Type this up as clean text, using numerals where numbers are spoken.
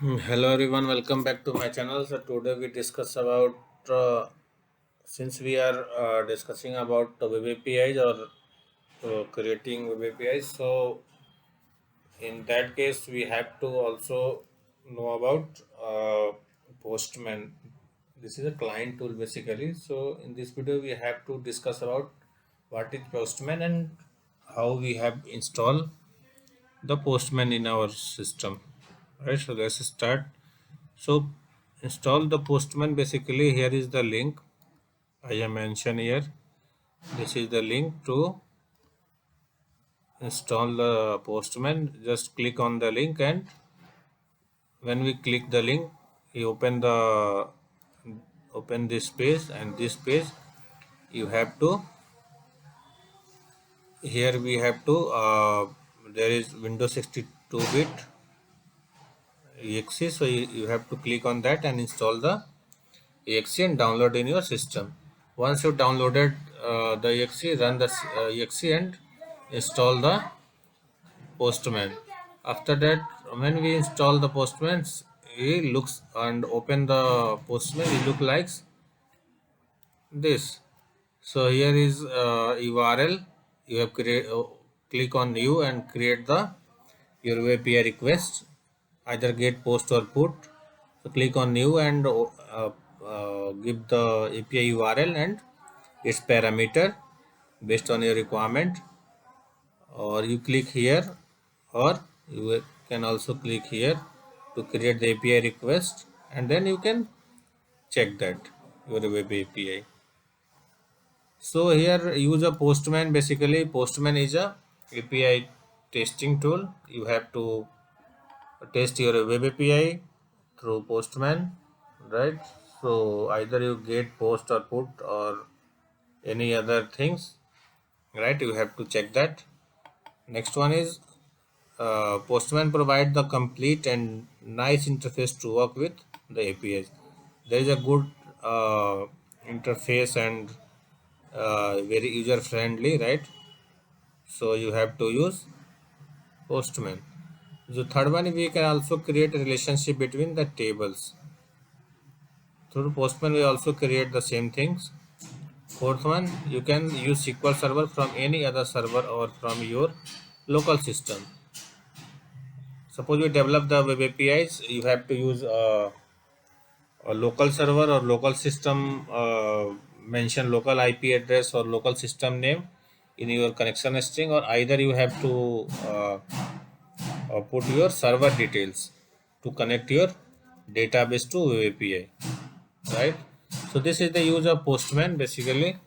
Hello everyone, welcome back to my channel. So today we discuss about since we are discussing about the web APIs or creating web APIs. So in that case, we have to also know about Postman. This is a client tool basically. So in this video, we have to discuss about what is Postman and how we have installed the Postman in our system. Right. So let's start. So install the Postman. Basically, here is the link I have mentioned here. This is the link to install the Postman. Just click on the link, and when we click the link, you open this page, and this page you have to, here we have to there is Windows 62-bit exe, so you have to click on that and install the exe and download in your system. Once you downloaded the exe, run the exe and install the Postman. After that, when we install the Postman, he looks and open the Postman, it look like this. So here is URL. You have click on new and create the your API request, either get, post or put. So click on new and give the API URL and its parameter based on your requirement, or you click here, or you can also click here to create the API request, and then you can check that your web API. So here use a Postman. Basically, Postman is a API testing tool. You have to test your web API through Postman, right? So either you get, post or put or any other things, right? You have to check that. Next one is Postman provide the complete and nice interface to work with the APIs. There is a good interface and very user friendly, right? So you have to use Postman. The third one, we can also create a relationship between the tables. Through Postman, we also create the same things. Fourth one, you can use SQL Server from any other server or from your local system. Suppose you develop the web APIs, you have to use a local server or local system, mention local IP address or local system name in your connection string, or either you have to put your server details to connect your database to web API, right? So this is the use of Postman basically.